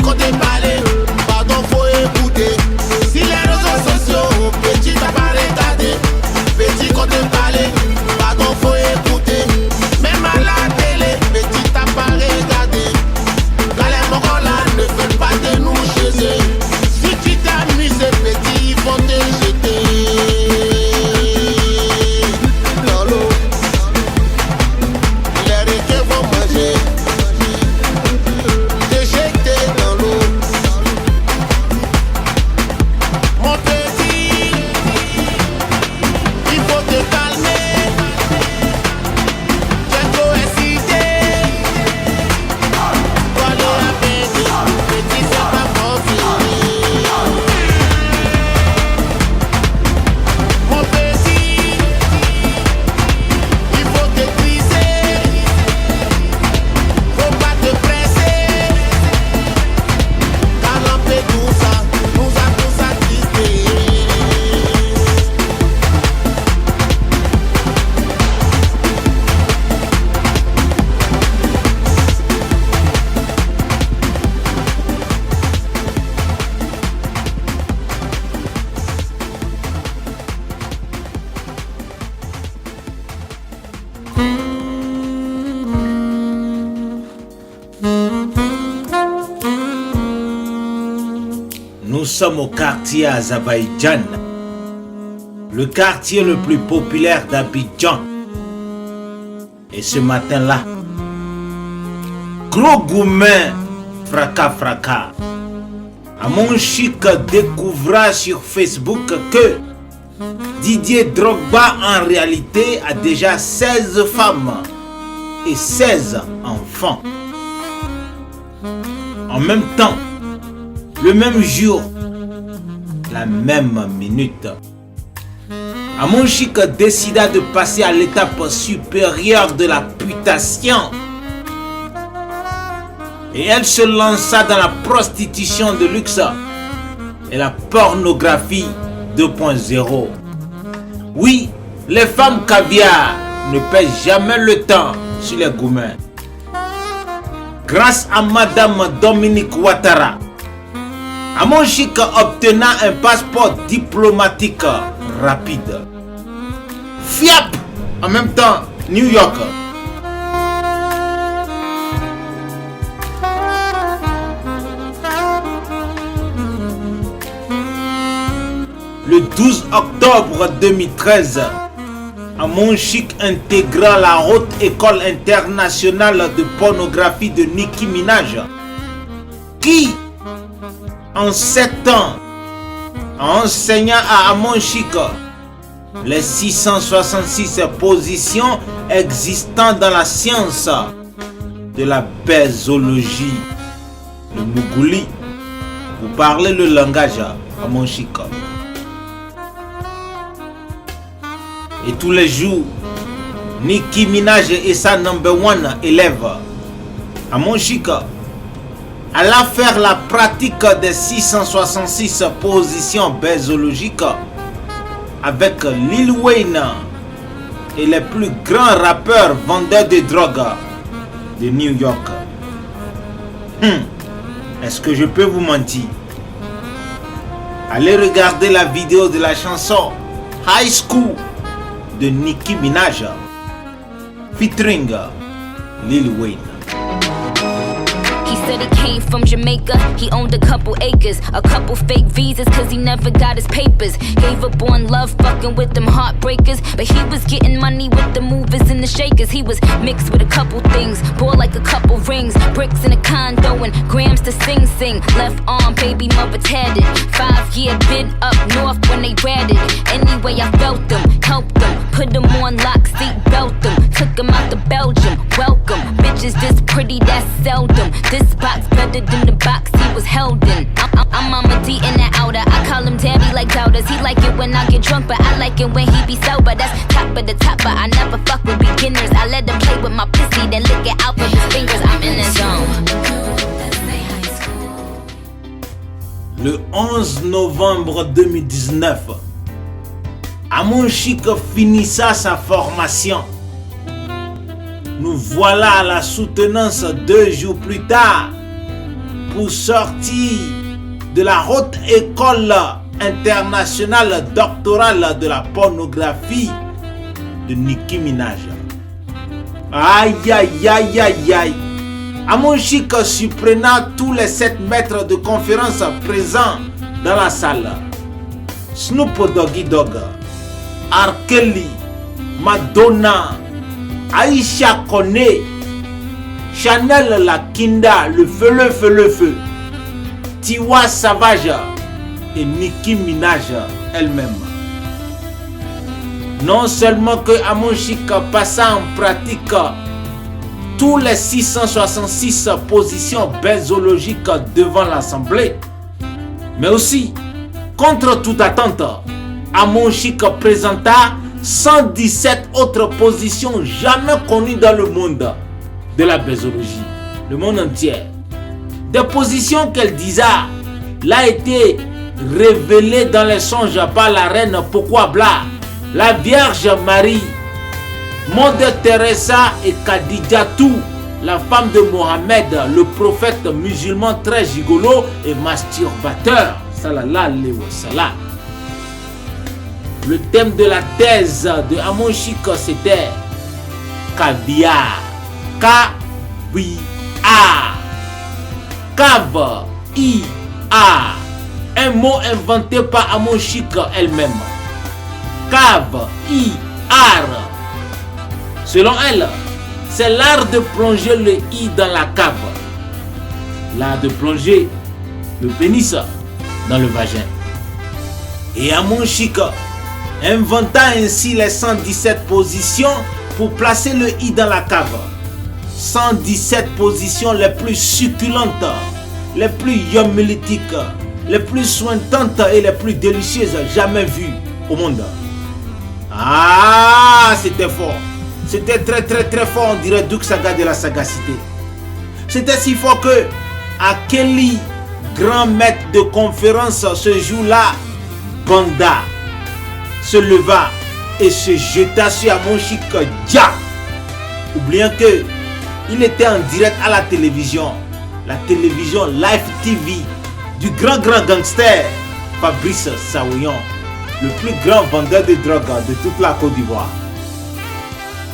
côté parler, pardon faut écouter. Si les réseaux sociaux, petit t'as pas regardé, petit côté parler, pardon faut écouter. Même à la télé, petit t'as pas regardé. Quand les Mongols ne veulent pas de nous chez eux, si tu t'amuses petit, ils vont te jeter. Dans l'eau, les requins vont manger. Te jeter dans l'eau. Mon petit, il faut te calmer. Tu es trop excité. Pour aller à petit, petit c'est pas possible. Mon petit, il faut te briser. Faut pas te presser. Car Lampedusa nous a tous attristés. Nous sommes au quartier Azerbaïdjan, le quartier le plus populaire d'Abidjan. Et ce matin-là, gros goumen, fracas. Amon Chic découvra sur Facebook que Didier Drogba en réalité a déjà 16 femmes et 16 enfants. En même temps, le même jour, la même minute, Amon Chic décida de passer à l'étape supérieure de la putation. Et elle se lança dans la prostitution de luxe et la pornographie 2.0. Oui, les femmes caviar ne pèsent jamais le temps sur les gourmets. Grâce à Madame Dominique Ouattara, Amon Chic obtenant un passeport diplomatique rapide. Fiap, en même temps, New York. Le 12 octobre 2013, Amon Chic intégra la Haute École internationale de pornographie de Nicki Minaj, qui, en 7 ans, a enseigné à Amon Chic les 666 positions existant dans la science de la baisologie, le Mougouli. Vous parlez le langage Amon Chic. Et tous les jours, Nicki Minaj et sa number one élève, Amon Chic, alla faire la pratique des 666 positions baisologiques avec Lil Wayne et les plus grands rappeurs vendeurs de drogue de New York. Est-ce que je peux vous mentir? Allez regarder la vidéo de la chanson High School de Nicki Minaj featuring Lil Wayne. He said he came from Jamaica, he owned a couple acres, a couple fake visas cause he never got his papers. Gave up on love, fucking with them heartbreakers, but he was getting money with the movers and the shakers. He was mixed with a couple things, bought like a couple rings, bricks in a condo and grams to sing. Left arm, baby mother tatted, 5-year bid up north when they ratted. Anyway I felt them, helped them, put them on lock, seat belt them, took them out to Belgium, welcome. Bitches this pretty, that's seldom. This box better than the box he was held in. I'm Mama D in the outer. I call him Daddy like doubters. He like it when I get drunk, but I like it when he be sober. That's top of the top, but I never fuck with beginners. I let him play with my pussy, then lick it out with his fingers. I'm in the zone. Le 11 novembre 2019, Amon Chic finissa sa formation. Nous voilà à la soutenance 2 jours plus tard. pour sortir de la haute école internationale doctorale de la pornographie de Nicki Minaj. Aïe aïe aïe aïe aïe. Amon Chic surprenant tous les 7 maîtres de conférence présents dans la salle. Snoop Doggy Dogg, R. Kelly, Madonna, Aïcha Koné, Chanel la Kinda, le feu, Tiwa Savage et Nicki Minaj elle-même. Non seulement que Amon Chic passa en pratique tous les 666 positions bésologiques devant l'Assemblée, mais aussi, contre toute attente, Amon Chic présenta 117 autres positions jamais connues dans le monde de la bésologie, le monde entier. Des positions qu'elle disait l'a été révélée dans les songes par la reine Pourquoi Bla, la Vierge Marie, Mother Teresa et Khadijatou, la femme de Mohammed, le prophète musulman très gigolo et masturbateur. Sallallahu alayhi wa sallam. Le thème de la thèse de Amon Chic c'était caviar. Caviar. Cave. I-A. Un mot inventé par Amon Chic elle-même. Cave. I-R. Selon elle, c'est l'art de plonger le i dans la cave. L'art de plonger le pénis dans le vagin. Et Amon Chic inventa ainsi les 117 positions pour placer le i dans la cave. 117 positions les plus succulentes, les plus yumulitiques, les plus sointantes et les plus délicieuses jamais vues au monde. Ah, c'était fort. C'était très fort, on dirait Duke Saga de la sagacité. C'était si fort que Kelly, grand maître de conférence ce jour-là, Banda se leva et se jeta sur Amon Chic Dia, oubliant que il était en direct à la télévision Live TV du grand gangster Fabrice Saouyon, le plus grand vendeur de drogue de toute la Côte d'Ivoire.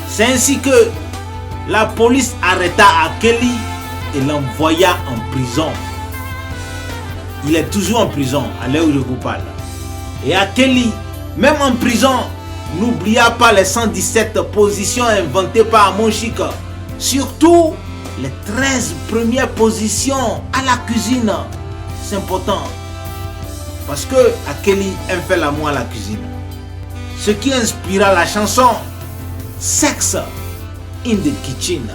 C'est ainsi que la police arrêta Kelly et l'envoya en prison. Il est toujours en prison à l'heure où je vous parle. Et Kelly, même en prison, n'oublia pas les 117 positions inventées par Amon Chic. Surtout les 13 premières positions à la cuisine. C'est important. Parce que Kelly aime faire l'amour à la cuisine. Ce qui inspira la chanson Sex in the Kitchen.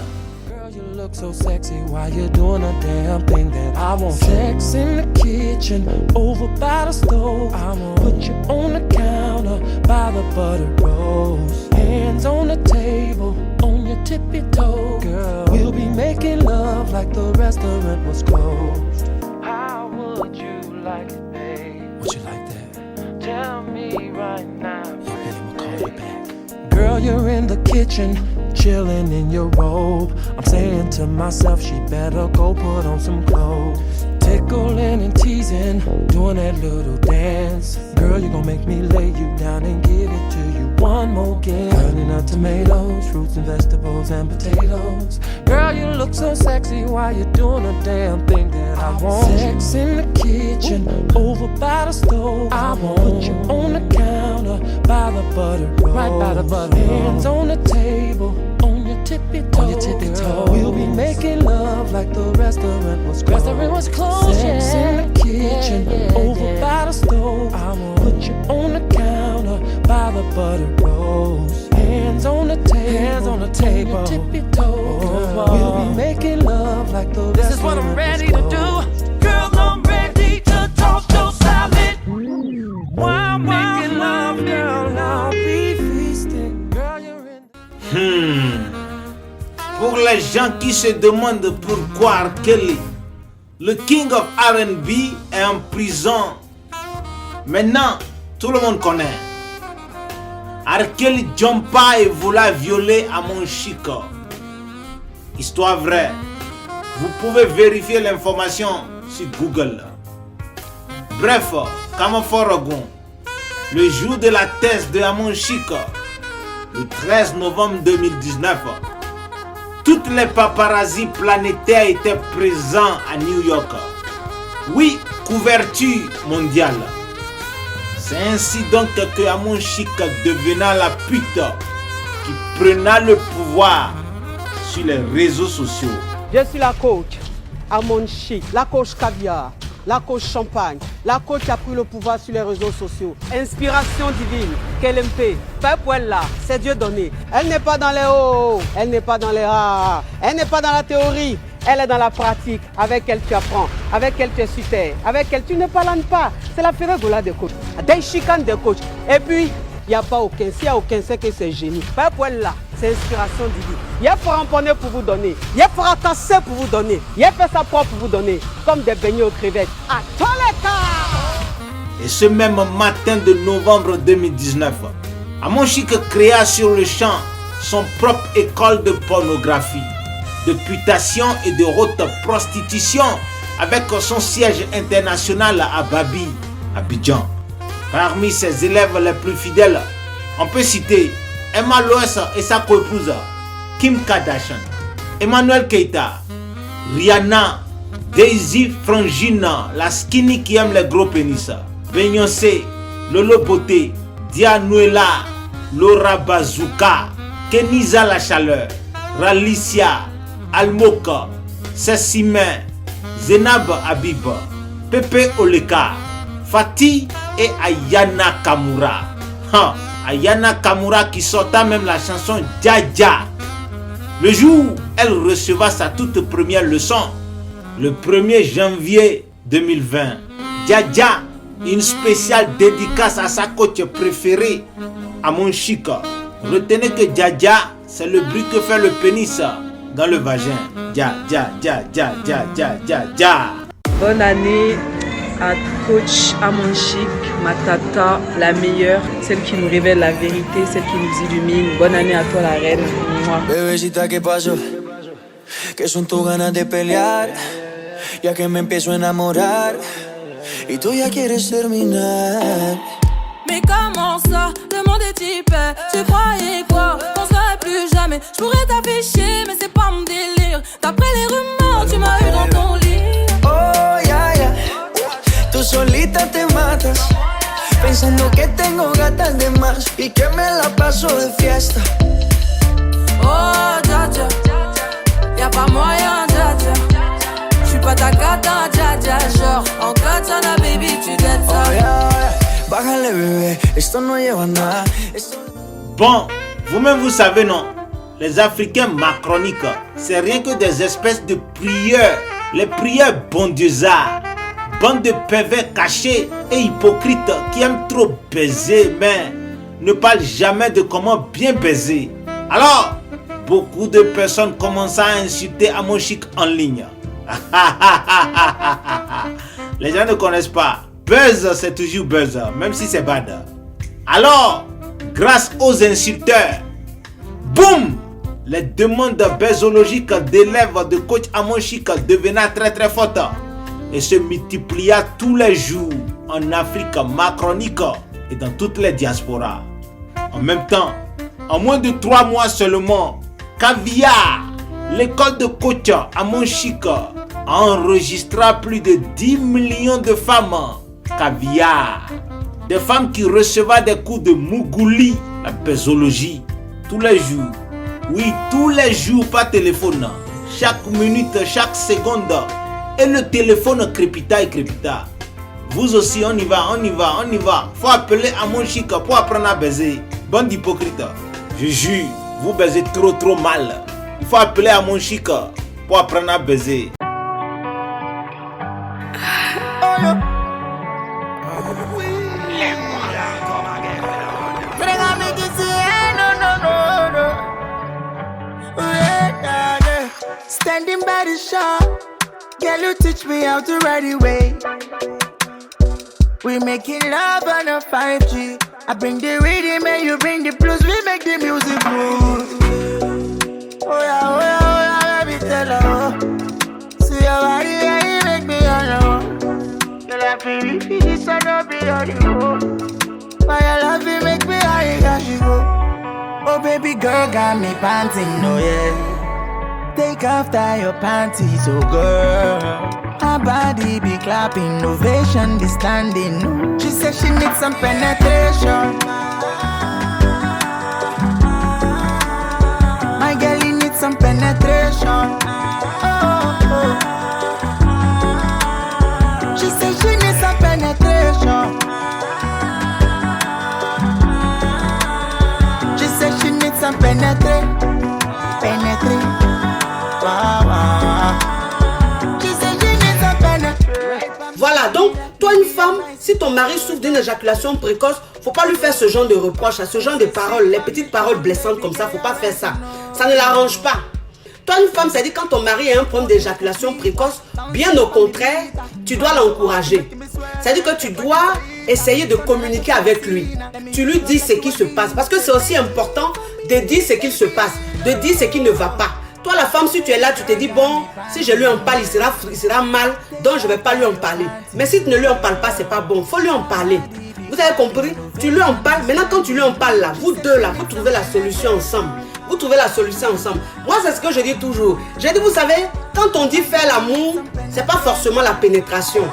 Look so sexy while you're doing a damn thing that I want. Sex in the kitchen, over by the stove. I want put you on the counter by the buttered roast. Hands on the table, on your tippy toe. Girl, we'll be making love like the restaurant was closed. How would you like it, babe? Would you like that? Tell me right now. Yeah, baby, I'ma call you back. Girl, you're in the kitchen, chilling in your robe. I'm saying to myself, she better go put on some clothes. Tickling and teasing, doing that little dance. Girl, you gon' make me lay you down and give it to you one more again. Cutting up tomatoes, fruits and vegetables and potatoes. Girl, you look so sexy while you're doing a damn thing that I want. Sex in the kitchen, over by the stove. I want put you on the counter by the buttered roast. Right by the buttered roast. Hands on the table, on your tippy toe. On your tippy toe. We'll be making love like the restaurant was closed. Restaurant was closed. Sex in the kitchen, over by the stove. I want put you on the counter by the buttered roast. Hands on the table, on your tippy toe. We'll be making love like the restaurant was closed. This is what I'm ready to do. Girl, I'm ready to toss your salad. While making love, girl, I'll be feasting. Girl, you're in. Pour les gens qui se demandent pourquoi R. Kelly, le king of R&B, est en prison, maintenant tout le monde connaît. R. Kelly jumpa et voulait violer Amon Chic. Histoire vraie. Vous pouvez vérifier l'information sur Google. Bref, Kamaforogon, le jour de la thèse de Amon Chic, le 13 novembre 2019, toutes les paparazzis planétaires étaient présents à New York. Oui, couverture mondiale. C'est ainsi donc que Amon Chic devenait la pute qui prenait le pouvoir sur les réseaux sociaux. Je suis la coach Amon Chic, la coach caviar, la coach champagne, la coach qui a pris le pouvoir sur les réseaux sociaux. Inspiration divine, KLMP, Peuple, c'est Dieu donné. Elle n'est pas dans les hauts, elle n'est pas dans les rares, elle n'est pas dans la théorie, elle est dans la pratique. Avec elle tu apprends, avec elle tu es sur terre, avec elle tu ne parles pas. C'est la Ferregola des coachs, des chicanes des coachs. Et puis, il n'y a pas aucun, s'il n'y a aucun, c'est que c'est génie. Peuple, c'est inspiration divine. Il a fait ramponner pour vous donner. Il a fait ratasser pour vous donner. Il a fait sa propre pour vous donner. Comme des beignets aux crevettes. À tous les cas. Et ce même matin de novembre 2019, Amon Chic créa sur le champ son propre école de pornographie, de putation et de haute prostitution avec son siège international à Babi, Abidjan. Parmi ses élèves les plus fidèles, on peut citer Emma Loès et sa co-épouse Kim Kardashian, Emmanuel Keita, Rihanna, Daisy Frangina, la skinny qui aime les gros pénis, Beyoncé, Lolo Beauté, Dianuela, Laura Bazooka, Kenisa La Chaleur, Ralicia, Almoka, Sessime, Zenab Habib, Pepe Oleka, Fatih et Ayana Kamura. Ayana Kamura qui sorta même la chanson Dja. Le jour où elle receva sa toute première leçon, le 1er janvier 2020, Dja, une spéciale dédicace à sa coach préférée, Amon Chic. Retenez que Dja, c'est le bruit que fait le pénis dans le vagin. Dja. Bonne année à coach Amon Chic, ma tata, la meilleure, celle qui nous révèle la vérité, celle qui nous illumine. Bonne année à toi la reine. Moi. Bebecita, ¿qué pasó? Que son tus ganas de pelear, ya que me empiezo a enamorar y tú ya quieres terminar. Mais comment ça, le monde est hyper. Tu croyais quoi, qu'on serait plus jamais. Je pourrais t'afficher, mais c'est pas mon délire. D'après les rumeurs, tu m'as eu dans ton lit. Oh, ya, tú solita te matas, pensando que tengo gatas de más y que me la paso de fiesta. Oh, Dja, y'a pas moyen, Dja. J'suis pas ta cata, Dja, genre en katana, baby, tu dettes ça. Oh, yeah. Bájale, bébé, esto no lleva nada. Bon, vous-même vous savez non, les Africains macroniques, c'est rien que des espèces de prieurs, les prieurs bondieusaires, bande de pervers cachés et hypocrites qui aiment trop baiser mais ne parlent jamais de comment bien baiser. Alors, beaucoup de personnes commencent à insulter Amon Chic en ligne. Les gens ne connaissent pas. Buzz, c'est toujours buzz, même si c'est bad. Alors, grâce aux insulteurs, boum, les demandes baisologiques d'élèves de coach Amon Chic devenaient très fortes et se multiplia tous les jours en Afrique macronique et dans toutes les diasporas. En même temps, en moins de 3 mois seulement, Caviar, l'école de coach Amon Chic, a enregistré plus de 10 millions de femmes. Caviar, des femmes qui recevaient des cours de Mougouli, la baisologie, tous les jours. Oui, tous les jours par téléphone, chaque minute, chaque seconde. Et le téléphone crépita et crépita. Vous aussi, on y va. Faut appeler Amon Chic pour apprendre à baiser. Bande hypocrite. Je jure, vous baisez trop mal. Il faut appeler Amon Chic pour apprendre à baiser. Standing by the shop, girl, you teach me how to ride the way. We making love on a 5G. I bring the rhythm and you bring the blues. We make the music move. Oh yeah, baby, tell her. feel this one no be on the road. Why I love you make me high as you go. Oh baby girl got me panting, no yeah. Take off your panties, oh girl. Her body be clapping, ovation be standing. She said she needs some penetration. My girl, you need some penetration. Oh, oh. She said she needs some penetration. She said she needs some penetrate. Wow, wow. She said she needs some penetrate. Voilà, donc, toi une femme, si ton mari souffre d'une éjaculation précoce, faut pas lui faire ce genre de reproches, ce genre de paroles, les petites paroles blessantes comme ça, faut pas faire ça. Ça ne l'arrange pas. Toi une femme, ça dit quand ton mari a un problème d'éjaculation précoce, bien au contraire, tu dois l'encourager. Ça dit que tu dois essayer de communiquer avec lui. Tu lui dis ce qui se passe, parce que c'est aussi important de dire ce qu'il se passe, de dire ce qui ne va pas. Toi la femme, si tu es là, tu te dis bon, si je lui en parle, il sera mal, donc je ne vais pas lui en parler. Mais si tu ne lui en parles pas, c'est pas bon, il faut lui en parler. Vous avez compris? Tu lui en parles, maintenant quand tu lui en parles là, vous deux là, vous trouvez la solution ensemble. Vous trouvez la solution ensemble. Moi c'est ce que je dis toujours. Je dis vous savez, quand on dit faire l'amour, c'est pas forcément la pénétration.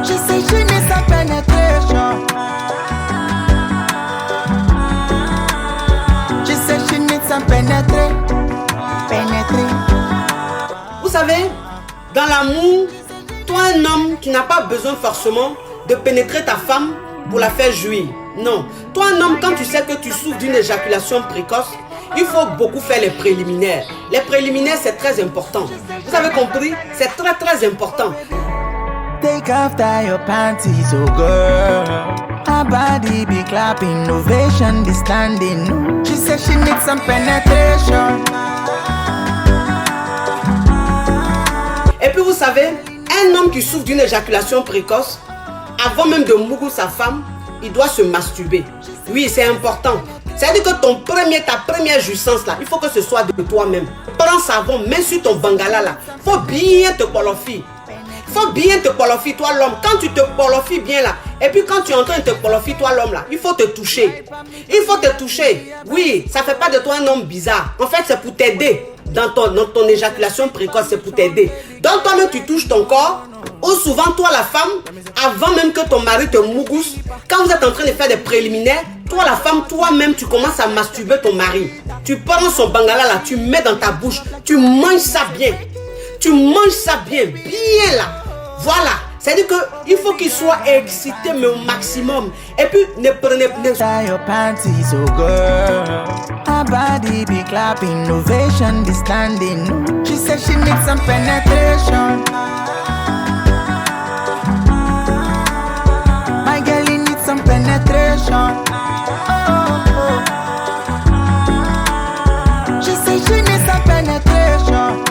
She say she needs some penetration. She say she needs some penetration. Vous savez, dans l'amour, toi un homme, tu n'as pas besoin forcément de pénétrer ta femme pour la faire jouir. Non. Toi un homme, quand tu sais que tu souffres d'une éjaculation précoce, il faut beaucoup faire les préliminaires. Les préliminaires, c'est très important. Vous avez compris? C'est très très important. Take off your panties, oh girl. Her body be clapping, ovation be standing. She said she needs some penetration. Et puis vous savez, un homme qui souffre d'une éjaculation précoce, avant même de mourir sa femme, il doit se masturber. Oui, c'est important. C'est-à-dire que ta première jouissance là, il faut que ce soit de toi-même. Prends savon, mets sur ton bangala là. Faut bien te qualifier. Faut bien te qualifier, toi l'homme. Quand tu te qualifies bien là, et puis quand tu es en train de te qualifier, toi l'homme là, il faut te toucher. Il faut te toucher. Oui, ça fait pas de toi un homme bizarre. En fait, c'est pour t'aider. Dans ton éjaculation précoce, c'est pour t'aider. Donc toi-même, tu touches ton corps. Ou souvent, toi la femme, avant même que ton mari te mougousse, quand vous êtes en train de faire des préliminaires, toi la femme, toi-même, tu commences à masturber ton mari. Tu prends son bangala là, tu mets dans ta bouche, tu manges ça bien. Tu manges ça bien, bien là. Voilà. C'est-à-dire qu'il faut qu'il soit excité mais au maximum. Et puis ne prenez pas. Your panties, oh girl. Her body be clapping, ovation be standing. She said she needs some penetration. My girl, you need some penetration. Oh, oh. She said she needs some penetration.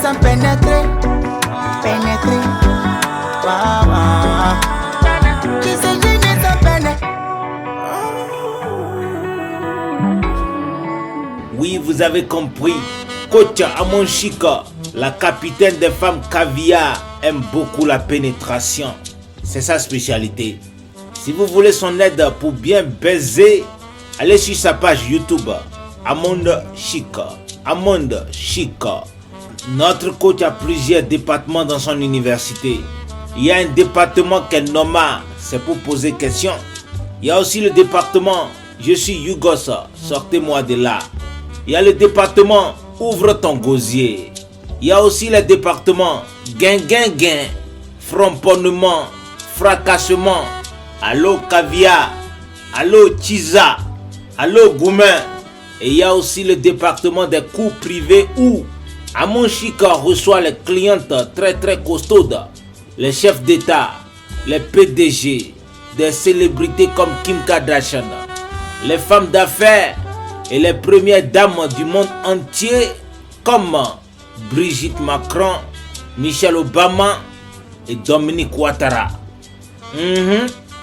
Some penetrate. Wow, wow. She said she needs some penetrate. Oui, vous avez compris. Coach Amon Chika, la capitaine des femmes caviar, aime beaucoup la pénétration. C'est sa spécialité. Si vous voulez son aide pour bien baiser, allez sur sa page YouTube Amon Chika. Amon Chika. Notre coach a plusieurs départements dans son université. Il y a un département qu'elle nomma, c'est pour poser questions. Il y a aussi le département Je suis Yougos, sortez-moi de là. Il y a le département Ouvre ton gosier. Il y a aussi le département Gain, Framponnement, Fracassement. Allô caviar, allô Chiza, allô Goumen. Et il y a aussi le département des cours privés où Amon Chika reçoit les clientes très très costaudes, les chefs d'État, les PDG, des célébrités comme Kim Kardashian, les femmes d'affaires et les premières dames du monde entier comme Brigitte Macron, Michelle Obama et Dominique Ouattara.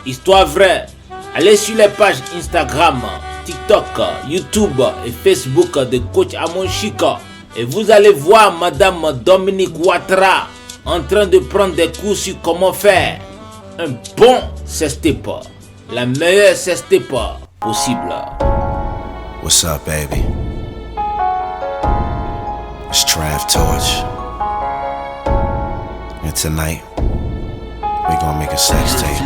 Histoire vraie, allez sur les pages Instagram TikTok, YouTube et Facebook de Coach Amon Chic. Et vous allez voir Madame Dominique Ouattara en train de prendre des cours sur comment faire un bon sextape, la meilleure sextape possible. What's up, baby? It's Trav Torch. And tonight, we gonna make a sex tape.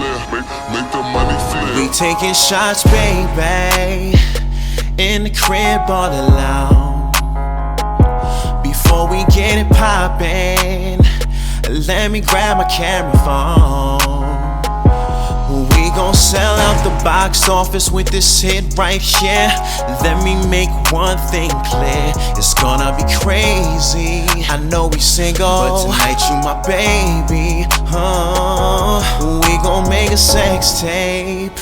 We taking shots, baby, in the crib all alone. Before we get it poppin', let me grab my camera phone. We gon' sell out the box office with this hit right here. Let me make one thing clear, it's gonna be crazy. I know we single, but tonight you my baby. We gon' make a sex tape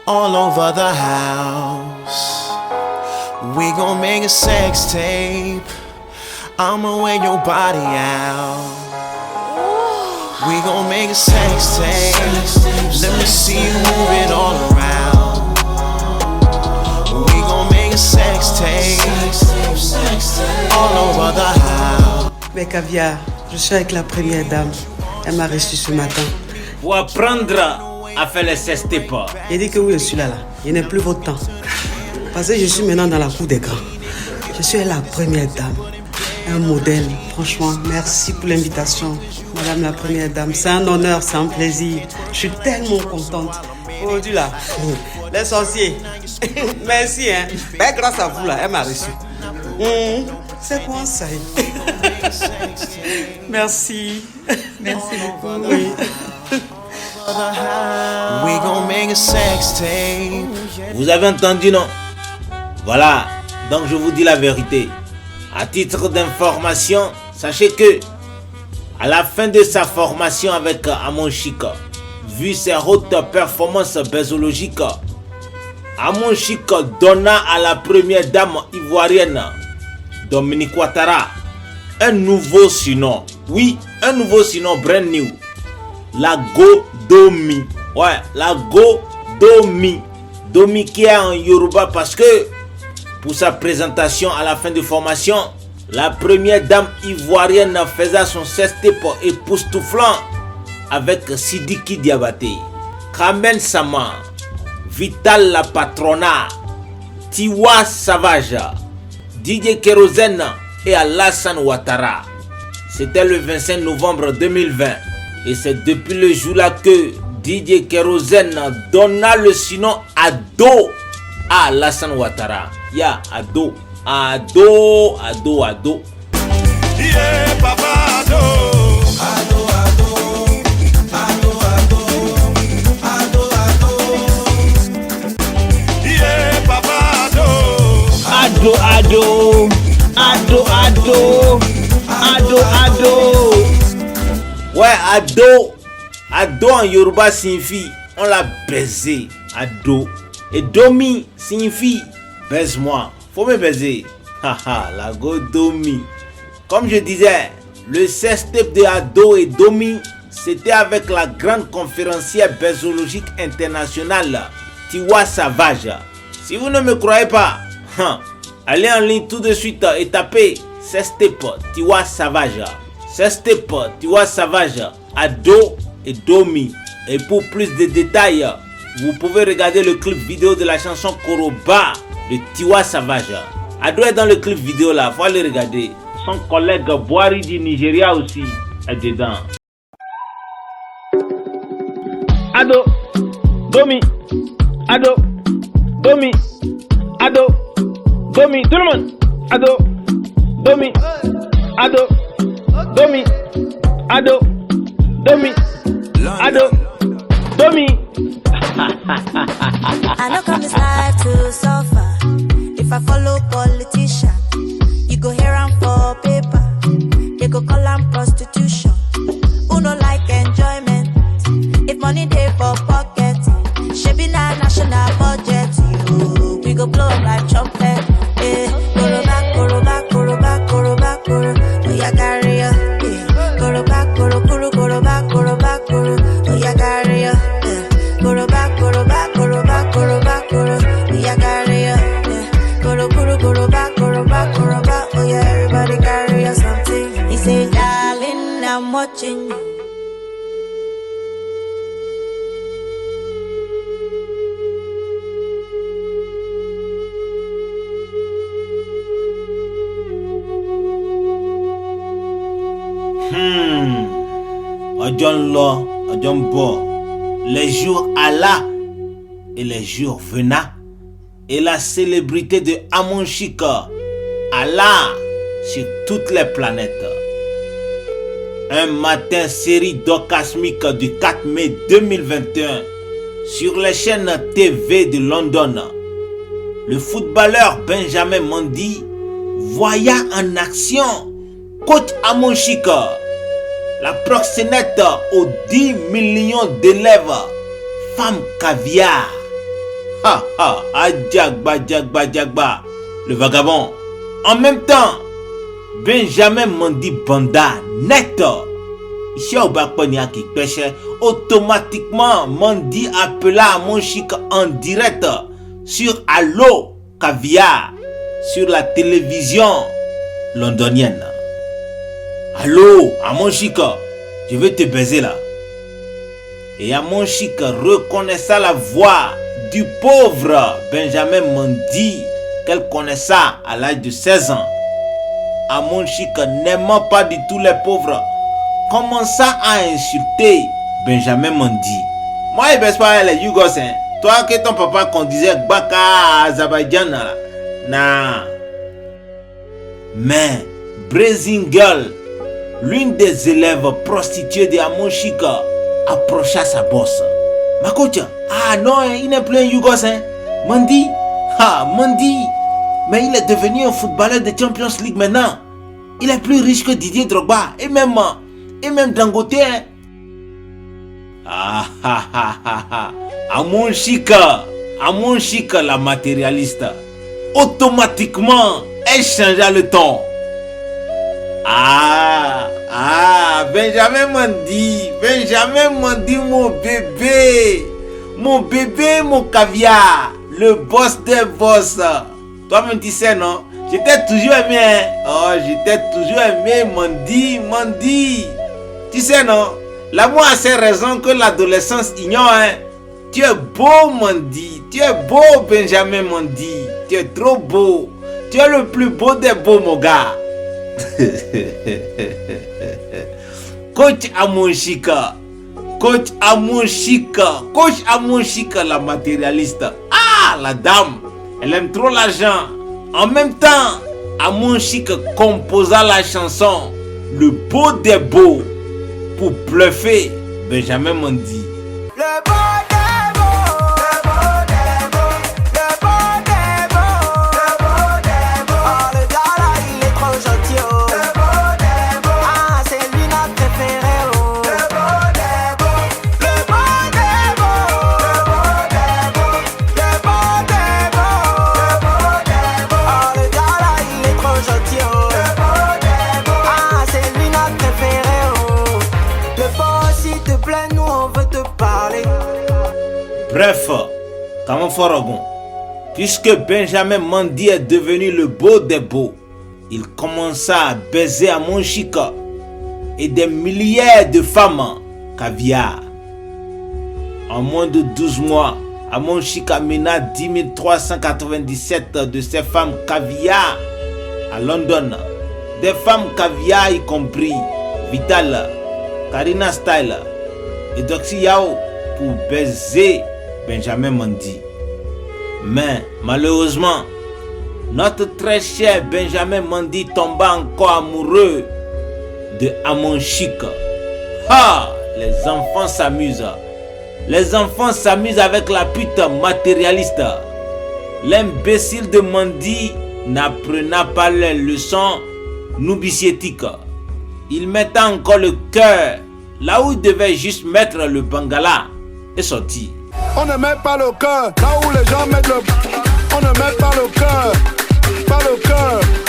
all over the house. We gon' make a sex tape, I'ma wear your body out. We gon' make a sex tape, let me see you move it all around. We gon' make a sex tape all over the house. Mais Caviar, je suis avec la première dame, elle m'a reçu ce matin. Pour apprendre à faire les sextapes. Il dit que oui, je suis là, il n'est plus votre temps. Parce que je suis maintenant dans la cour des grands. Je suis la première dame. Un modèle, franchement, merci pour l'invitation, Madame la Première Dame. C'est un honneur, c'est un plaisir. Je suis tellement contente. Aujourd'hui là, les sorciers, merci hein. Ben, grâce à vous là, elle m'a reçu. C'est quoi ça? Merci. Merci beaucoup. Oui. Vous avez entendu, non? Voilà, donc je vous dis la vérité. À titre d'information, sachez que à la fin de sa formation avec Amon Chic, vu ses hautes performances bésologiques, Amon Chic donna à la première dame ivoirienne, Dominique Ouattara, un nouveau surnom. Oui, un nouveau surnom brand new. La Godomi. Ouais, la Godomi. Domi qui est en Yoruba parce que pour sa présentation à la fin de formation, la première dame ivoirienne faisait son sextape époustouflant avec Sidiki Diabaté, Kamel Sama, Vital la Patrona, Tiwa Savage, DJ Kérosène et Alassane Ouattara. C'était le 25 novembre 2020 et c'est depuis le jour-là que DJ Kérosène donna le surnom Ado à Alassane Ouattara. Ya Ado, Ado, Ado, Ado. Yeah, papa Ado. Ado, Ado. Ado, Ado. Ado, Ado. Yeah, papa Ado. Ado, Ado. Ado, Ado. Ado, Ado. Ouais, Ado. Ado en Yoruba signifie on l'a baisé. Ado. Et Domi signifie baise-moi, faut me baiser. Haha, la Godomi. Comme je disais, le sextape de Ado et Domi, c'était avec la grande conférencière bésologique internationale, Tiwa Savage. Si vous ne me croyez pas, allez en ligne tout de suite et tapez sextape Tiwa Savage. Sextape Tiwa Savage, Ado et Domi. Et pour plus de détails, vous pouvez regarder le clip vidéo de la chanson Koroba de Tiwa Savage. Ado est dans le clip vidéo là, faut aller regarder. Son collègue Boari du Nigeria aussi est dedans. Ado, Domi, Ado, Domi, Ado, Domi, tout le monde. Ado, Domi, Ado, Domi, Ado, Domi, Ado, Domi. I know come this life to suffer. If I follow politician, you go here and for paper. They go call am prostitution. Who no like enjoyment? If money dey for pocket, shebi na national budget. You, we go blow up like trumpet. Koroba, koroba, koroba, koroba, koro. Oh yeah, carry ya. Koroba, koro, koro, koroba, koroba, koro. Oh yeah, carry ya. Koroba, koroba, koroba, koroba, koro. Oh yeah, watching you. Ọjọ́ ń lọ, ọjọ́ ń bọ̀. Les jours alla et les jours venaient. Et la célébrité de Amon Chic alla sur toutes les planètes. Un matin, série d'orgasmique du 4 mai 2021 sur les chaînes TV de London. Le footballeur Benjamin Mendy voya en action coach Amon Chic, la proxénète aux 10 millions d'élèves, femme caviar. Ha ha, Adjagba, le vagabond. En même temps, Benjamin Mendy Banda, net. Ici au Bakponia qui pêchait, automatiquement Mendy appela Amon Chic en direct sur Allo Caviar, sur la télévision londonienne. Allô, Amon Chic, je veux te baiser là. Et Amon Chic reconnaissait la voix du pauvre Benjamin Mendy qu'elle connaissait à l'âge de 16 ans. Amon Chic, n'aimant pas du tout les pauvres, commença à insulter Benjamin Mendy. Moi, je ne baisse pas les Yougos, hein. Toi que ton papa conduisait Baka à Azerbaïdjan là. Nah. Mais Blazing Girl, l'une des élèves prostituées de Amon Chic, approcha sa bosse. Ma coach, ah non, il n'est plus un Yougos, hein. Mendy, Mendy, mais il est devenu un footballeur de Champions League maintenant. Il est plus riche que Didier Drogba et même Dangote, hein. Amon Chic, la matérialiste, automatiquement, elle changea le ton. Benjamin Mendy, mon bébé, mon caviar, le boss des boss. Toi-même tu sais, non? J'étais toujours aimé, hein? Oh, j'étais toujours aimé, Mendy. Tu sais, non? L'amour a ses raisons que l'adolescence ignore, hein? Tu es beau, Mendy. Tu es beau, Benjamin Mendy. Tu es trop beau. Tu es le plus beau des beaux, mon gars. Coach Amon Chic, la matérialiste. Ah, la dame, elle aime trop l'argent. En même temps, Amon Chic composa la chanson Le beau des beaux pour bluffer Benjamin Mendy. Le beau des beaux, le beau des beaux, le beau des beaux, le beau des beaux. Oh, le gars là, il est trop gentil, oh. Le beau des beaux, ah, c'est lui notre préféré, oh. Le beau des beaux, le beau des beaux, le beau des beaux, le beau des beaux, le beau des beaux. Oh, le gars là, il est trop gentil, oh. Le beau des beaux, ah, c'est lui notre préféré, oh. Le beau, s'il te plaît, nous on veut te parler. Bref, comment Forogon, puisque Benjamin Mendy est devenu le beau des beaux, il commença à baiser Amon Chic et des milliers de femmes caviar. En moins de 12 mois, Amon Chic amena 10 397 de ces femmes caviar à London. Des femmes caviar y compris Vital, Karina Style et Doxy Yao pour baiser Benjamin Mendy. Mais malheureusement, notre très cher Benjamin Mendy tomba encore amoureux de Amon Chic. Les enfants s'amusent. Les enfants s'amusent avec la pute matérialiste. L'imbécile de Mendy n'apprenait pas les leçons noubiciétiques. Il mettait encore le cœur là où il devait juste mettre le bangala et sortir. On ne met pas le cœur là où les gens mettent le... On ne met pas le cœur,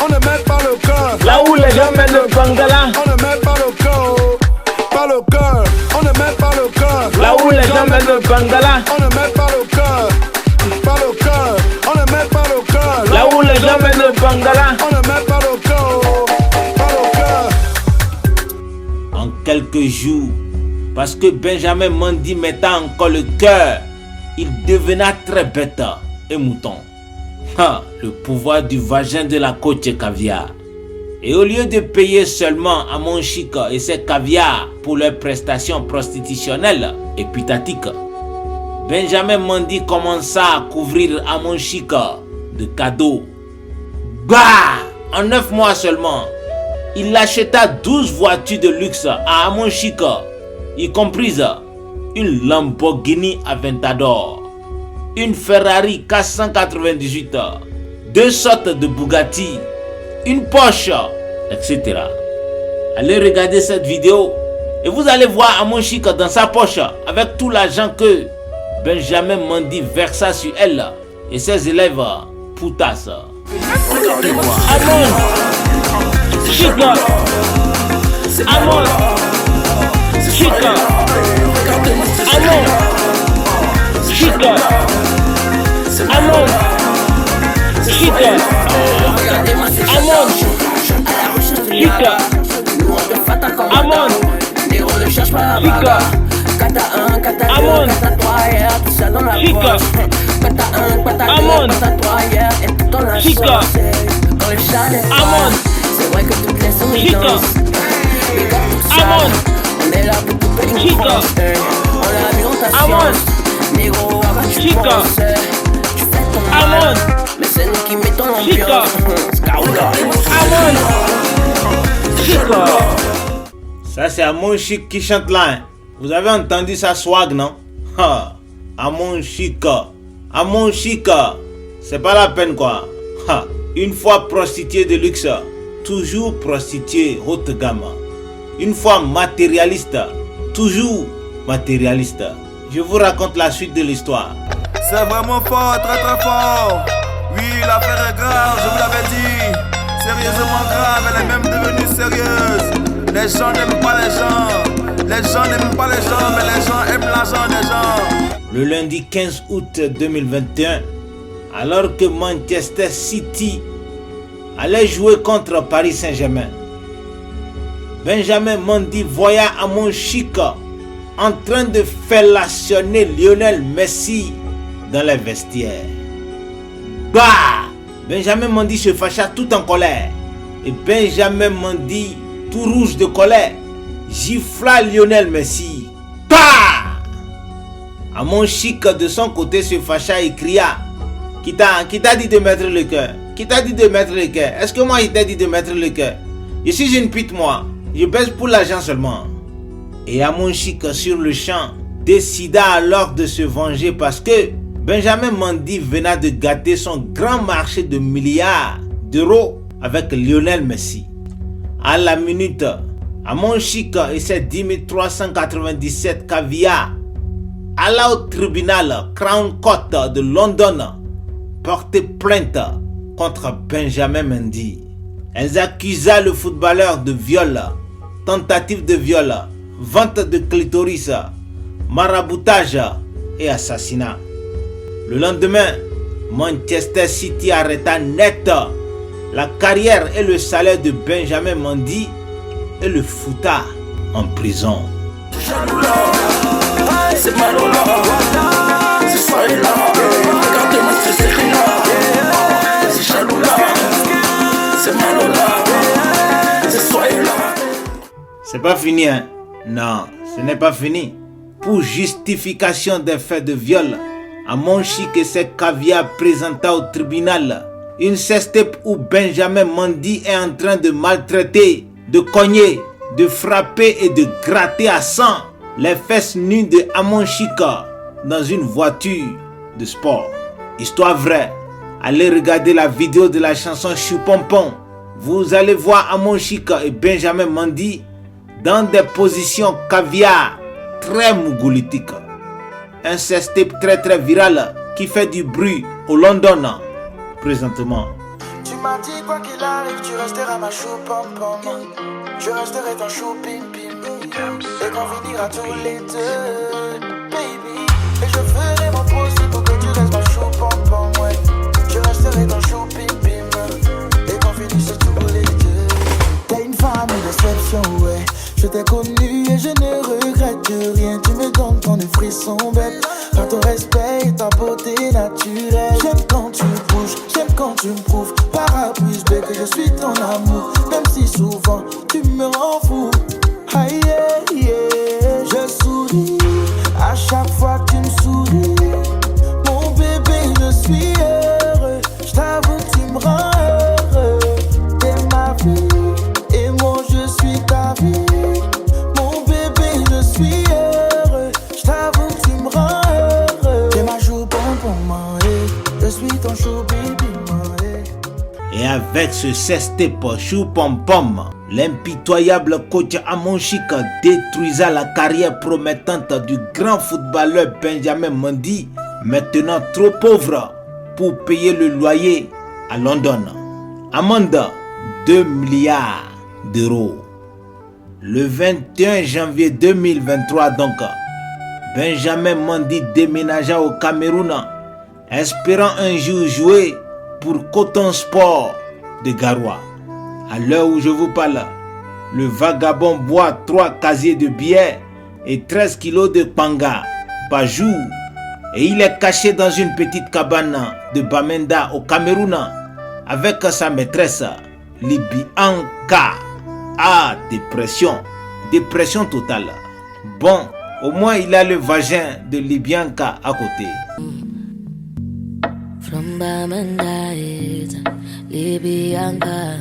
on ne met pas le cœur là où les gens mettent le bangala. On ne met pas le cœur, on ne met pas le cœur là où les gens mettent le bangala. On ne met pas le cœur, on ne met pas le cœur là où les gens mettent le bangala. On ne met pas le cœur, En quelques quelques jours, parce que Benjamin Mendy mettait encore le cœur, il devenait très bête et mouton. Le pouvoir du vagin de la Coach Caviar. Et au lieu de payer seulement Amon Chic et ses caviars pour leurs prestations prostitutionnelles et putatiques, Benjamin Mendy commença à couvrir Amon Chic de cadeaux. En 9 mois seulement, il acheta 12 voitures de luxe à Amon Chic, y compris une Lamborghini Aventador, une Ferrari 498, 2 sortes de Bugatti, une Porsche, etc. Allez regarder cette vidéo et vous allez voir Amon Chic dans sa poche avec tout l'argent que Benjamin Mendy versa sur elle et ses élèves poutasses. Amon Chic, Amon Chic, Amon Chic, Amon Chic, Amon Chic, Amon Chic, Amon Chic, Amon c'est vrai que toutes les sons Chic, Amon Chic, Amon Chic, Amon mais c'est nous qui mettons l'ambiance. Amon Chic. Ça c'est Amon Chic qui chante là, hein. Vous avez entendu sa swag, non? Amon Chic, Amon Chic, c'est pas la peine quoi. Une fois prostituée de luxe, toujours prostituée haute gamme. Une fois matérialiste, toujours matérialiste. Je vous raconte la suite de l'histoire. C'est vraiment fort, très très fort. Oui, l'affaire est grave, je vous l'avais dit. Sérieusement grave, elle est même devenue sérieuse. Les gens n'aiment pas les gens. Les gens n'aiment pas les gens, mais les gens aiment l'argent des gens. Le lundi 15 août 2021, alors que Manchester City allait jouer contre Paris Saint-Germain, Benjamin Mendy voyait Amon Chic en train de fellationner Lionel Messi dans les vestiaires. Benjamin Mendy se fâcha tout en colère. Et Benjamin Mendy, tout rouge de colère, gifla Lionel Messi. Amon Chic de son côté se fâcha et cria: Qui t'a dit de mettre le cœur? Qui t'a dit de mettre le cœur? Est-ce que moi il t'a dit de mettre le cœur? Je suis une pute moi. Je baisse pour l'argent seulement. Et Amon Chic sur le champ décida alors de se venger parce que Benjamin Mendy venait de gâter son grand marché de milliards d'euros avec Lionel Messi. À la minute, Amon Chic et ses 10 397 caviars alla au tribunal Crown Court de London porter plainte contre Benjamin Mendy. Elles accusaient le footballeur de viol, tentative de viol, vente de clitoris, maraboutage et assassinat. Le lendemain, Manchester City arrêta net la carrière et le salaire de Benjamin Mendy et le fouta en prison. C'est Malola, c'est Soyla, regardez-moi ce série-là, c'est Chaloula, c'est Malola, c'est Soyla. C'est pas fini, hein? Non, ce n'est pas fini. Pour justification des faits de viol, Amon Chic et ses caviars présenta au tribunal une sextape où Benjamin Mendy est en train de maltraiter, de cogner, de frapper et de gratter à sang les fesses nues de Amon Chic dans une voiture de sport. Histoire vraie. Allez regarder la vidéo de la chanson Choupompon. Vous allez voir Amon Chic et Benjamin Mendy dans des positions caviar très mougolitiques. Un sextape très très viral qui fait du bruit au London présentement. Tu m'as dit quoi qu'il arrive, tu resteras ma chou-pom-pom. Je resterai ton chou-pim-pim. Et qu'on finira tous les deux, baby. Et je ferai mon possible pour que tu restes ma chou-pom-pom, ouais. Je resterai ton chou-pim-pim. Et qu'on finisse tous les deux. T'es une femme d'exception, ouais. Je t'ai connue et je quand tu me prouves par A plus B que je suis ton amour. Même si souvent tu me rends fou. Aïe, yeah, je souris à chaque fois que tu me souris. Mon bébé, je suis heureux. Je t'avoue que tu me rends heureux. T'es ma vie et moi je suis ta vie. Mon bébé, je suis heureux. Je t'avoue que tu me rends heureux. T'es ma chou pompon, je suis ton chou bibi. Et avec ce sextape chou pom pom, l'impitoyable coach Amon Chic détruisa la carrière promettante du grand footballeur Benjamin Mendy, maintenant trop pauvre pour payer le loyer à London. Amende 2 milliards d'euros. Le 21 janvier 2023 donc, Benjamin Mendy déménagea au Cameroun, espérant un jour jouer pour Coton Sport de Garoua. À l'heure où je vous parle, le vagabond boit 3 casiers de bière et 13 kilos de panga par jour. Et il est caché dans une petite cabane de Bamenda au Cameroun avec sa maîtresse, Libianka. Ah, dépression totale. Bon, au moins il a le vagin de Libianka à côté. From Bamenda, it's Libianka.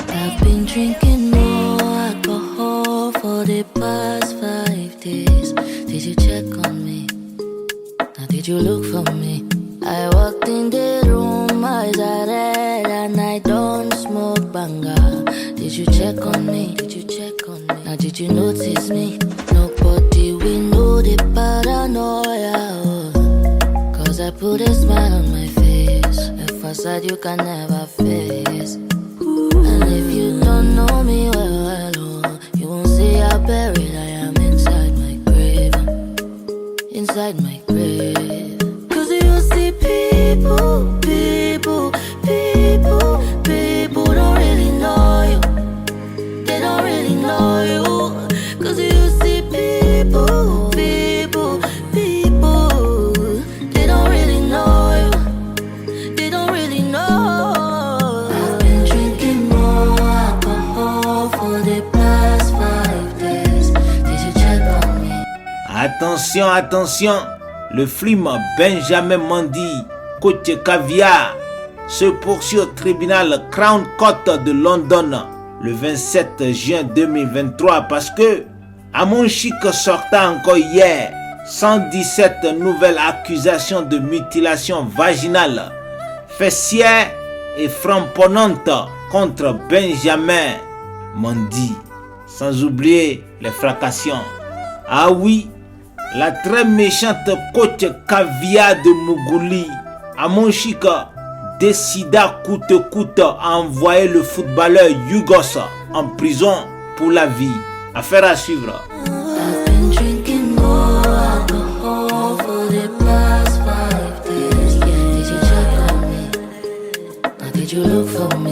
I've been drinking more alcohol for the past 5 days. Did you check on me? Now did you look for me? I walked in the room, eyes are red, and I don't smoke banga. Did you check on me? Did you check on me? Now did you notice me? Nobody will know the paranoia. Cause I put a smile on my face, a facade you can never face. And if you don't know me well, you won't see how buried I am inside my grave. Inside my grave. Cause you see people don't really know you. They don't really know you. Cause you see people they don't really know you. They don't really know. I've been drinking more alcohol for the past 5 days. Did you check on me? Attention, le film Benjamin Mendy, coach caviar, se poursuit au tribunal Crown Court de London le 27 juin 2023 parce que Amon Chic sorta encore hier 117 nouvelles accusations de mutilation vaginale, fessière et frapponnante contre Benjamin Mendy, sans oublier les fracassions. Ah oui, la très méchante coach caviar de Mougouli, Amon Chic, décida coûte que coûte à envoyer le footballeur Yugos en prison pour la vie. Affaire à suivre. I've been drinking more alcohol for the past 5 days. Did you check on me? Now did you look for me?